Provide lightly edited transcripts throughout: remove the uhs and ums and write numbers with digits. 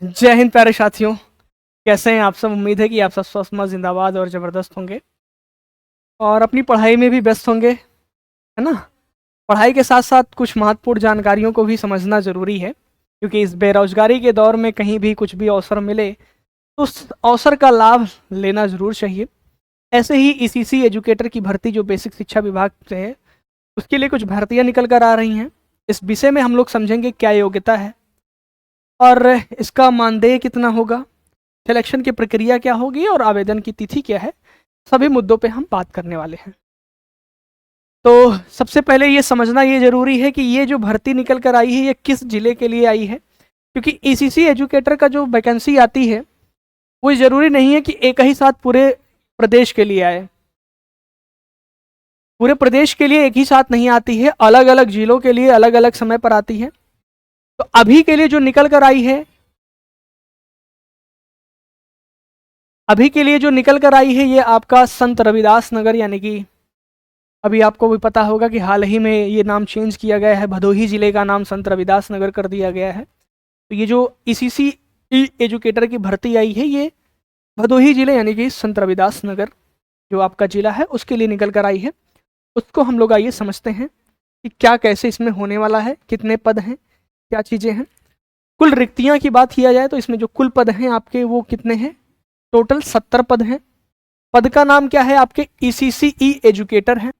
जय हिंद प्यारे साथियों, कैसे हैं आप सब। उम्मीद है कि आप सब स्वस्थ मस्त जिंदाबाद और ज़बरदस्त होंगे और अपनी पढ़ाई में भी व्यस्त होंगे, है ना। पढ़ाई के साथ साथ कुछ महत्वपूर्ण जानकारियों को भी समझना ज़रूरी है, क्योंकि इस बेरोजगारी के दौर में कहीं भी कुछ भी अवसर मिले तो उस अवसर का लाभ लेना ज़रूर चाहिए। ऐसे ही ईसीसी एजुकेटर की भर्ती जो बेसिक शिक्षा विभाग से है, उसके लिए कुछ भर्तियाँ निकल कर आ रही हैं। इस विषय में हम लोग समझेंगे क्या योग्यता है और इसका मानदेय कितना होगा, सिलेक्शन की प्रक्रिया क्या होगी और आवेदन की तिथि क्या है। सभी मुद्दों पे हम बात करने वाले हैं। तो सबसे पहले ये समझना ये जरूरी है कि ये जो भर्ती निकल कर आई है ये किस जिले के लिए आई है, क्योंकि ईसीसी एजुकेटर का जो वैकेंसी आती है वो जरूरी नहीं है कि एक ही साथ पूरे प्रदेश के लिए आए। पूरे प्रदेश के लिए एक ही साथ नहीं आती है, अलग अलग जिलों के लिए अलग अलग समय पर आती है। तो अभी के लिए जो निकल कर आई है, अभी के लिए जो निकल कर आई है ये आपका संत रविदास नगर, यानी कि अभी आपको भी पता होगा कि हाल ही में ये नाम चेंज किया गया है, भदोही जिले का नाम संत रविदास नगर कर दिया गया है। तो ये जो ईसीसी एजुकेटर की भर्ती आई है ये भदोही जिले यानी कि संत रविदास नगर जो आपका जिला है उसके लिए निकल कर आई है। उसको हम लोग आइए समझते हैं कि क्या कैसे इसमें होने वाला है, कितने पद हैं, क्या चीज़ें हैं। कुल रिक्तियाँ की बात किया जाए तो इसमें जो कुल पद हैं आपके वो कितने हैं, टोटल 70 पद हैं। पद का नाम क्या है, आपके ईसीसी एजुकेटर हैं।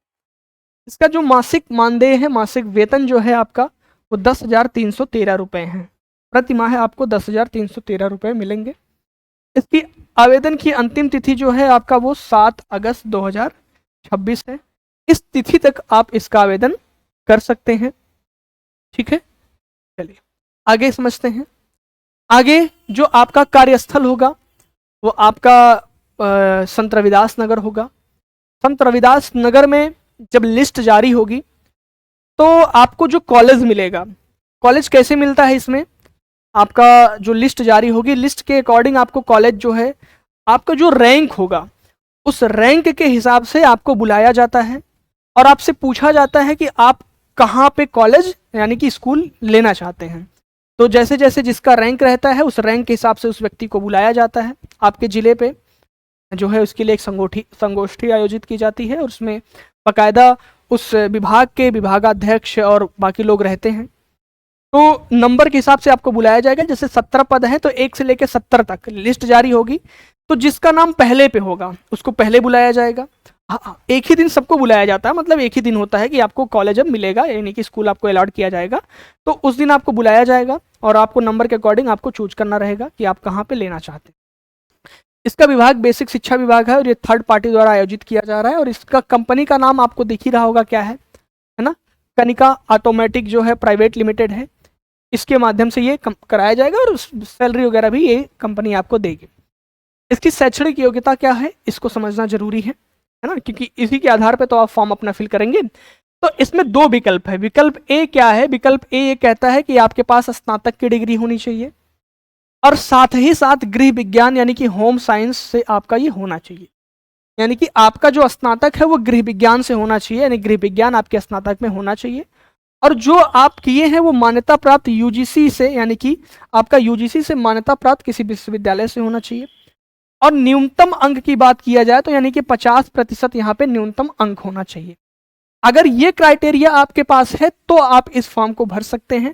इसका जो मासिक मानदेय है, मासिक वेतन जो है आपका वो 10,313 रुपये हैं। प्रति माह आपको 10,313 रुपये मिलेंगे। इसकी आवेदन की अंतिम तिथि जो है आपका वो 7 अगस्त 2026 है। इस तिथि तक आप इसका आवेदन कर सकते हैं। ठीक है, चलिए आगे समझते हैं। आगे जो आपका कार्यस्थल होगा वो आपका संत रविदास नगर होगा। संत रविदास नगर में जब लिस्ट जारी होगी तो आपको जो कॉलेज मिलेगा, कॉलेज कैसे मिलता है, इसमें आपका जो लिस्ट जारी होगी लिस्ट के अकॉर्डिंग आपको कॉलेज जो है आपका जो रैंक होगा उस रैंक के हिसाब से आपको बुलाया जाता है और आपसे पूछा जाता है कि आप कहाँ पे कॉलेज यानी कि स्कूल लेना चाहते हैं। तो जैसे जैसे जिसका रैंक रहता है उस रैंक के हिसाब से उस व्यक्ति को बुलाया जाता है। आपके ज़िले पे जो है उसके लिए एक संगोष्ठी आयोजित की जाती है और उसमें बाकायदा उस विभाग के विभागाध्यक्ष और बाकी लोग रहते हैं। तो नंबर के हिसाब से आपको बुलाया जाएगा। जैसे 70 पद हैं तो 1 से लेकर 70 तक लिस्ट जारी होगी, तो जिसका नाम पहले पे होगा उसको पहले बुलाया जाएगा। हाँ, एक ही दिन सबको बुलाया जाता है, मतलब एक ही दिन होता है कि आपको कॉलेज अब मिलेगा यानी कि स्कूल आपको अलॉट किया जाएगा, तो उस दिन आपको बुलाया जाएगा और आपको नंबर के अकॉर्डिंग आपको चूज करना रहेगा कि आप कहाँ पे लेना चाहते हैं। इसका विभाग बेसिक शिक्षा विभाग है और ये थर्ड पार्टी द्वारा आयोजित किया जा रहा है। और इसका कंपनी का नाम आपको दिख ही रहा होगा क्या है ना, कनिका ऑटोमेटिक जो है प्राइवेट लिमिटेड है। इसके माध्यम से ये कराया जाएगा और सैलरी वगैरह भी ये कंपनी आपको देगी। इसकी शैक्षणिक योग्यता क्या है इसको समझना जरूरी है ना, क्योंकि इसी के आधार पर तो आप फॉर्म अपना फिल करेंगे। तो इसमें 2 विकल्प है। विकल्प ए क्या है, विकल्प ए ये कहता है कि आपके पास स्नातक की डिग्री होनी चाहिए और साथ ही साथ गृह विज्ञान यानी कि होम साइंस से आपका ये होना चाहिए। यानी कि आपका जो स्नातक है वो गृह विज्ञान से होना चाहिए, यानी गृह विज्ञान आपके स्नातक में होना चाहिए। और जो आप किए हैं वो मान्यता प्राप्त यूजीसी से, यानी कि आपका यूजीसी से मान्यता प्राप्त किसी विश्वविद्यालय से होना चाहिए। और न्यूनतम अंक की बात किया जाए तो यानी कि 50% यहाँ पे न्यूनतम अंक होना चाहिए। अगर ये क्राइटेरिया आपके पास है तो आप इस फॉर्म को भर सकते हैं।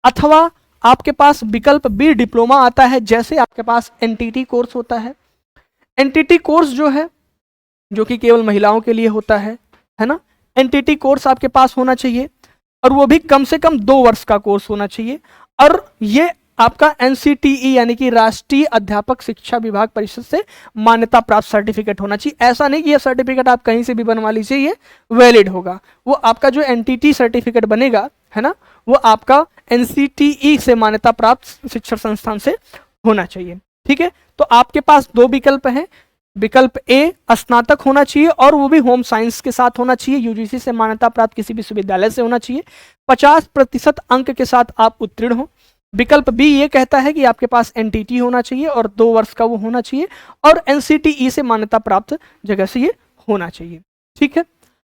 अथवा आपके पास विकल्प बी डिप्लोमा आता है, जैसे आपके पास एनटीटी कोर्स होता है। एनटीटी कोर्स जो है जो कि केवल महिलाओं के लिए होता है ना। एनटीटी कोर्स आपके पास होना चाहिए और वो भी कम से कम 2 वर्ष का कोर्स होना चाहिए। और ये आपका एनसीटीई यानी कि राष्ट्रीय अध्यापक शिक्षा विभाग परिषद से मान्यता प्राप्त सर्टिफिकेट होना चाहिए। ऐसा नहीं कि ये सर्टिफिकेट आप कहीं से भी बनवा लीजिए, ये वैलिड होगा। वो आपका जो एनटीटी सर्टिफिकेट बनेगा है ना, वो आपका एनसीटीई से मान्यता प्राप्त शिक्षण संस्थान से होना चाहिए। ठीक है, तो आपके पास 2 विकल्प हैं। विकल्प ए स्नातक होना चाहिए और वो भी होम साइंस के साथ होना चाहिए, यूजीसी से मान्यता प्राप्त किसी विश्वविद्यालय से होना चाहिए, 50% अंक के साथ आप उत्तीर्ण हो। विकल्प बी ये कहता है कि आपके पास एनटीटी होना चाहिए और 2 वर्ष का वो होना चाहिए और एनसीटीई से मान्यता प्राप्त जगह से ये होना चाहिए। ठीक है,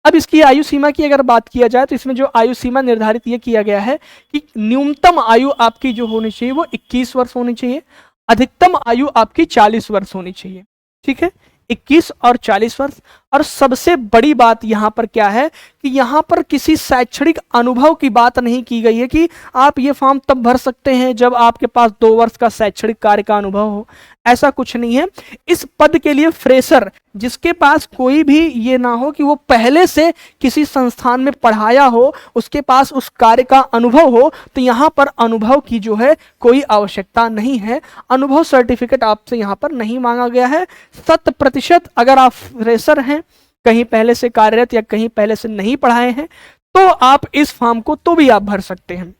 अब इसकी आयु सीमा की अगर बात किया जाए तो इसमें जो आयु सीमा निर्धारित ये किया गया है कि न्यूनतम आयु आपकी जो होनी चाहिए वो 21 वर्ष होनी चाहिए, अधिकतम आयु आपकी 40 वर्ष होनी चाहिए। ठीक है, 21 और 40 वर्ष। और सबसे बड़ी बात यहाँ पर क्या है कि यहाँ पर किसी शैक्षणिक अनुभव की बात नहीं की गई है कि आप ये फॉर्म तब भर सकते हैं जब आपके पास 2 वर्ष का शैक्षणिक कार्य का अनुभव हो, ऐसा कुछ नहीं है। इस पद के लिए फ्रेशर, जिसके पास कोई भी ये ना हो कि वो पहले से किसी संस्थान में पढ़ाया हो, उसके पास उस कार्य का अनुभव हो, तो यहाँ पर अनुभव की जो है कोई आवश्यकता नहीं है। अनुभव सर्टिफिकेट आपसे यहाँ पर नहीं मांगा गया है। 100% अगर आप फ्रेशर हैं, कहीं पहले से कार्यरत या कहीं पहले से नहीं पढ़ाए हैं, तो आप इस फॉर्म को तो भी आप भर सकते हैं।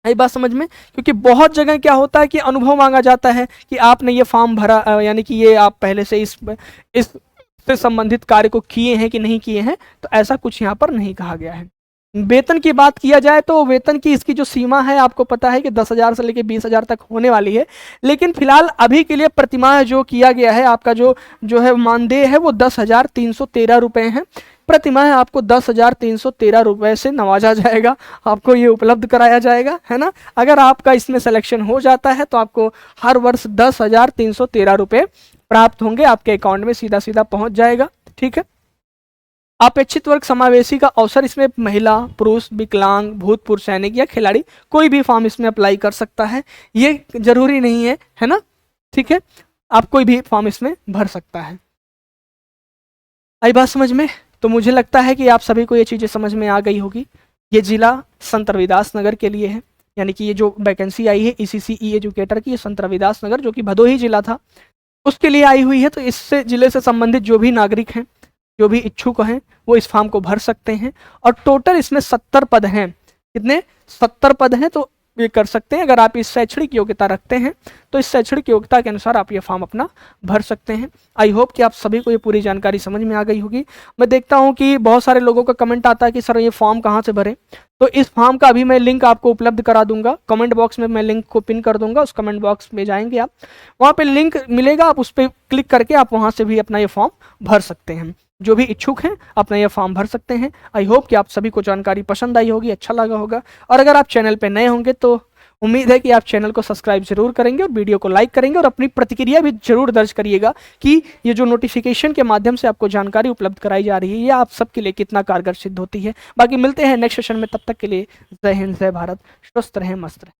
आई बात समझ में? क्योंकि बहुत जगह क्या होता है कि अनुभव मांगा जाता है कि आपने ये फॉर्म भरा, यानी कि ये आप पहले से इस से संबंधित कार्य को किए हैं कि नहीं किए हैं, तो ऐसा कुछ यहाँ पर नहीं कहा गया है। वेतन की बात किया जाए तो वेतन की इसकी जो सीमा है आपको पता है कि 10,000 से लेकर 20,000 तक होने वाली है, लेकिन फिलहाल अभी के लिए प्रतिमाह जो किया गया है, आपका जो है मानदेय है वो 10,313 रुपये है। प्रतिमाह आपको 10,313 रुपये से नवाजा जाएगा, आपको ये उपलब्ध कराया जाएगा, है ना। अगर आपका इसमें सिलेक्शन हो जाता है तो आपको हर वर्ष 10,313 रुपये प्राप्त होंगे, आपके अकाउंट में सीधा सीधा पहुंच जाएगा। ठीक है, अपेक्षित वर्ग समावेशी का अवसर, इसमें महिला, पुरुष, विकलांग, भूतपूर्व सैनिक या खिलाड़ी कोई भी फॉर्म इसमें अप्लाई कर सकता है, ये जरूरी नहीं है ना। ठीक है, आप कोई भी फॉर्म इसमें भर सकता है। आई बात समझ में? तो मुझे लगता है कि आप सभी को ये चीज़ें समझ में आ गई होगी। ये जिला संत रविदास नगर के लिए है, यानी कि ये जो वैकेंसी आई है ECC ई एजुकेटर की, ये संत रविदास नगर जो कि भदोही जिला था उसके लिए आई हुई है। तो इससे जिले से संबंधित जो भी नागरिक हैं, जो भी इच्छुक हैं, वो इस फॉर्म को भर सकते हैं। और टोटल इसमें 70 पद हैं। कितने? 70 पद हैं, तो ये कर सकते हैं। अगर आप इस शैक्षणिक योग्यता रखते हैं तो इस शैक्षणिक योग्यता के अनुसार आप ये फॉर्म अपना भर सकते हैं। आई होप कि आप सभी को ये पूरी जानकारी समझ में आ गई होगी। मैं देखता हूँ कि बहुत सारे लोगों का कमेंट आता है कि सर ये फॉर्म कहाँ से भरें, तो इस फॉर्म का अभी मैं लिंक आपको उपलब्ध करा दूंगा। कमेंट बॉक्स में मैं लिंक को पिन कर दूंगा, उस कमेंट बॉक्स में जाएंगे आप, वहाँ पे लिंक मिलेगा, आप उस पर क्लिक करके आप वहाँ से भी अपना ये फॉर्म भर सकते हैं। जो भी इच्छुक हैं अपना ये फॉर्म भर सकते हैं। आई होप कि आप सभी को जानकारी पसंद आई होगी, अच्छा लगा होगा। और अगर आप चैनल पे नए होंगे तो उम्मीद है कि आप चैनल को सब्सक्राइब जरूर करेंगे और वीडियो को लाइक करेंगे और अपनी प्रतिक्रिया भी जरूर दर्ज करिएगा कि ये जो नोटिफिकेशन के माध्यम से आपको जानकारी उपलब्ध कराई जा रही है ये आप सबके लिए कितना कारगर सिद्ध होती है। बाकी मिलते हैं नेक्स्ट सेशन में, तब तक के लिए जय हिंद, जय भारत, स्वस्थ रहें, मस्त रहें।